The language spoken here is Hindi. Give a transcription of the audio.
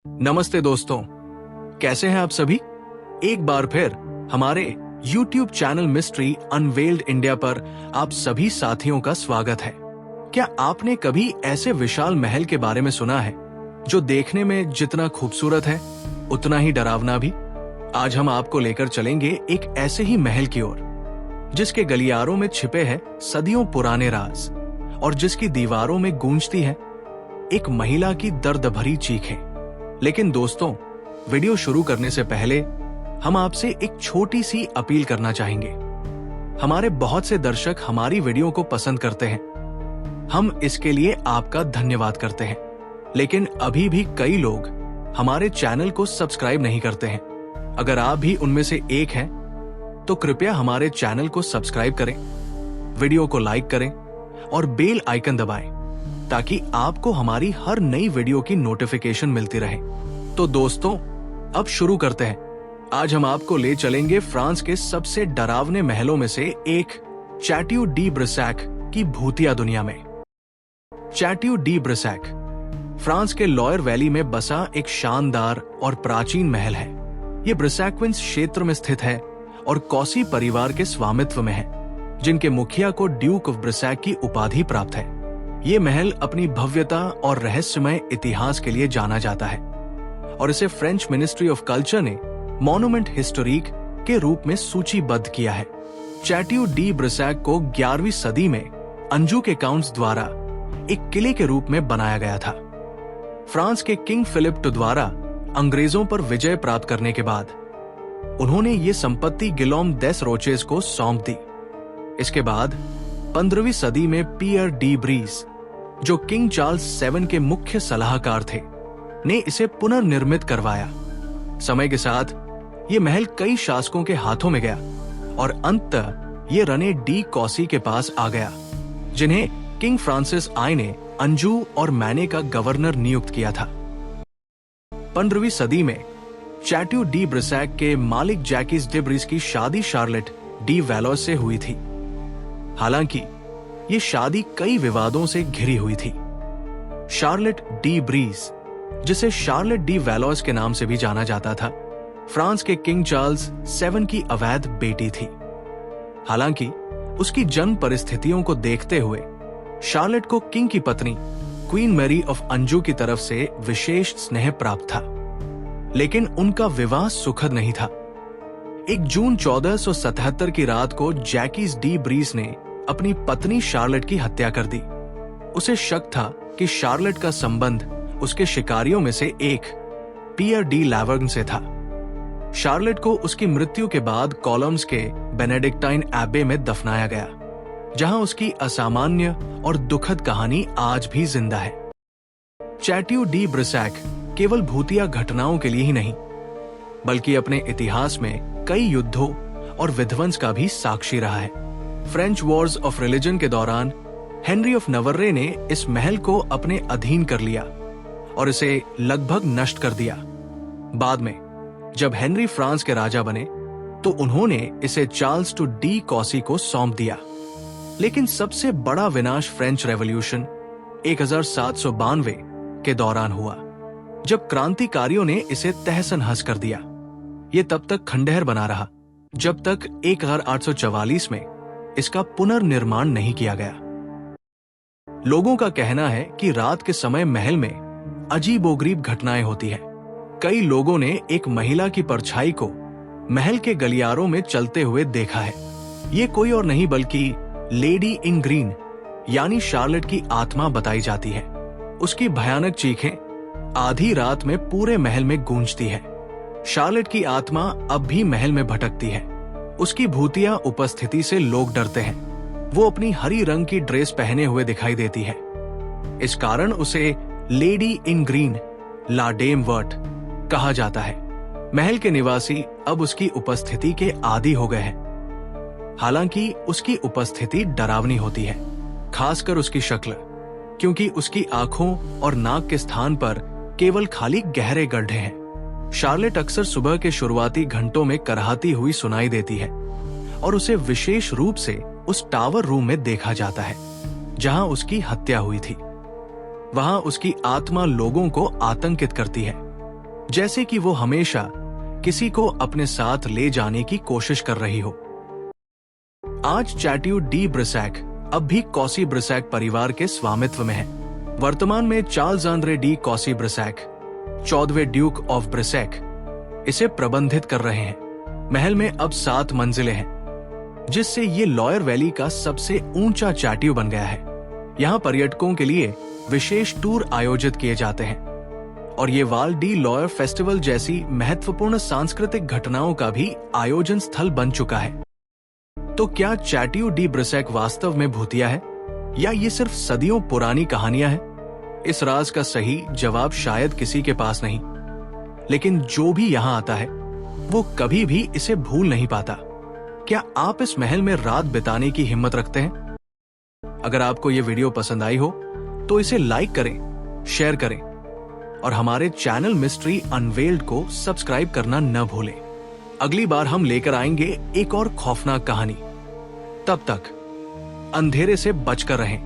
नमस्ते दोस्तों, कैसे हैं आप सभी। एक बार फिर हमारे YouTube channel mystery unveiled India पर आप सभी साथियों का स्वागत है। क्या आपने कभी ऐसे विशाल महल के बारे में सुना है जो देखने में जितना खूबसूरत है उतना ही डरावना भी। आज हम आपको लेकर चलेंगे एक ऐसे ही महल की ओर जिसके गलियारों में छिपे हैं सदियों पुराने राज और जिसकी दीवारों में गूंजती है एक महिला की दर्द भरी चीखें। लेकिन दोस्तों, वीडियो शुरू करने से पहले हम आपसे एक छोटी सी अपील करना चाहेंगे। हमारे बहुत से दर्शक हमारी वीडियो को पसंद करते हैं, हम इसके लिए आपका धन्यवाद करते हैं। लेकिन अभी भी कई लोग हमारे चैनल को सब्सक्राइब नहीं करते हैं। अगर आप भी उनमें से एक हैं, तो कृपया हमारे चैनल को सब्सक्राइब करें, वीडियो को लाइक करें और बेल आइकन दबाएं ताकि आपको हमारी हर नई वीडियो की नोटिफिकेशन मिलती रहे। तो दोस्तों, अब शुरू करते हैं। आज हम आपको ले चलेंगे फ्रांस के सबसे डरावने महलों में से एक चैटियो डी ब्रिसैक की भूतिया दुनिया में। चैटियो डी ब्रिसैक फ्रांस के लॉयर वैली में बसा एक शानदार और प्राचीन महल है। ये ब्रिसैक्विंस क्षेत्र में स्थित है और कॉसी परिवार के स्वामित्व में है, जिनके मुखिया को ड्यूक ऑफ ब्रिसैक की उपाधि प्राप्त है। ये महल अपनी भव्यता और रहस्यमय इतिहास के लिए जाना जाता है और इसे फ्रेंच मिनिस्ट्री ऑफ कल्चर ने मॉन्यूमेंट हिस्टोरिक के रूप में सूचीबद्ध किया है। चैटियो डी ब्रिसैक को 11वीं सदी में अंजू के काउंट्स द्वारा एक किले के रूप में बनाया गया था। फ्रांस के किंग फिलिप द्वारा अंग्रेजों पर विजय प्राप्त करने के बाद उन्होंने ये संपत्ति गिलॉम देस रोचेस को सौंप दी। इसके बाद 15वीं सदी में पियर डी ब्रीज, जो किंग चार्ल्स 7 के मुख्य सलाहकार थे, ने इसे पुनर्निर्मित करवाया। समय के साथ ये महल कई शासकों के हाथों में गया और अंततः ये रने डी कॉसी के पास आ गया, जिन्हें किंग फ्रांसिस आई ने अंजू और मैने का गवर्नर नियुक्त किया था। 15वीं सदी में चैटियो डी ब्रिसैक के मालिक जैकिस डी ब्रीज की शादी शार्लेट डी वैलोस से हुई थी। हालांकि ये शादी कई विवादों से घिरी हुई थी। शार्लेट डी ब्रीज, जिसे शार्लेट डी वैलोस के नाम से भी जाना जाता था, फ्रांस के किंग चार्ल्स 7 की अवैध बेटी थी। हालांकि उसकी जन्म परिस्थितियों को देखते हुए शार्लेट को किंग की पत्नी क्वीन मैरी ऑफ अंजू की तरफ से विशेष स्नेह प्राप्त था, लेकिन उनका विवाह सुखद नहीं था। 1 जून 1477 की रात को जैकिस डी ब्रीज ने अपनी पत्नी शार्लेट की हत्या कर दी। उसे शक था कि शार्लेट का संबंध उसके शिकारियों में से एक पियर डी लैवर्न से था। शार्लेट को उसकी मृत्यु के बाद कॉलम्स के बेनेडिक्टाइन एबे में दफनाया गया, जहां उसकी असामान्य और दुखद कहानी आज भी जिंदा है। चैटियो डी ब्रिसैक केवल भूतिया घटनाओं के लिए ही नहीं, बल्कि अपने इतिहास में कई युद्धों और विध्वंस का भी साक्षी रहा है। फ्रेंच वॉर्स ऑफ रिलीजन के दौरान हेनरी ऑफ नवर्रे ने इस महल को अपने अधीन कर लिया और इसे लगभग नष्ट कर दिया। बाद में जब हेनरी फ्रांस के राजा बने तो उन्होंने इसे चार्ल्स डी कॉसी को सौंप दिया। लेकिन सबसे बड़ा विनाश फ्रेंच रेवोल्यूशन 1792 के दौरान हुआ, जब क्रांतिकारियों ने इसे तहस-नहस कर दिया। ये तब तक खंडहर बना रहा जब तक 1844 में इसका पुनर्निर्माण नहीं किया गया। लोगों का कहना है कि रात के समय महल में अजीबोगरीब घटनाएं होती हैं। कई लोगों ने एक महिला की परछाई को महल के गलियारों में चलते हुए देखा है। ये कोई और नहीं बल्कि लेडी इन ग्रीन यानी शार्लेट की आत्मा बताई जाती है। उसकी भयानक चीखें आधी रात में पूरे महल में गूंजती है। शार्लेट की आत्मा अब भी महल में भटकती है। उसकी भूतिया उपस्थिति से लोग डरते हैं। वो अपनी हरी रंग की ड्रेस पहने हुए दिखाई देती है। इस कारण उसे lady in green, La Dame Verte कहा जाता है। महल के निवासी अब उसकी उपस्थिति के आदी हो गए हैं। हालांकि उसकी उपस्थिति डरावनी होती है, खासकर उसकी शक्ल, क्योंकि उसकी आंखों और नाक के स्थान पर केवल खाली गहरे गड्ढे हैं। शार्लेट अक्सर सुबह के शुरुआती घंटों में करहाती हुई सुनाई देती है और उसे विशेष रूप से उस टावर रूम में देखा जाता है जहां उसकी हत्या हुई थी। वहां उसकी आत्मा लोगों को आतंकित करती है जैसे कि वो हमेशा किसी को अपने साथ ले जाने की कोशिश कर रही हो। आज चैट्यू डी ब्रिसैक अब भी कॉसी ब्रिसैक परिवार के स्वामित्व में है। वर्तमान में Charles Andre de Cosse Brissac, 14वें ड्यूक ऑफ ब्रिसैक, इसे प्रबंधित कर रहे हैं। महल में अब 7 मंजिलें हैं, जिससे ये लॉयर वैली का सबसे ऊंचा चैट्यू बन गया है। यहाँ पर्यटकों के लिए विशेष टूर आयोजित किए जाते हैं और ये वाल डी लॉयर फेस्टिवल जैसी महत्वपूर्ण सांस्कृतिक घटनाओं का भी आयोजन स्थल बन चुका है। तो क्या चैट्यू डी ब्रिसैक वास्तव में भूतिया है या ये सिर्फ सदियों पुरानी कहानियां हैं? इस राज का सही जवाब शायद किसी के पास नहीं, लेकिन जो भी यहाँ आता है वो कभी भी इसे भूल नहीं पाता। क्या आप इस महल में रात बिताने की हिम्मत रखते हैं? अगर आपको ये वीडियो पसंद आई हो तो इसे लाइक करें, शेयर करें और हमारे चैनल मिस्ट्री अनवेल्ड को सब्सक्राइब करना न भूलें। अगली बार हम लेकर आएंगे एक और खौफनाक कहानी। तब तक अंधेरे से बचकर रहें।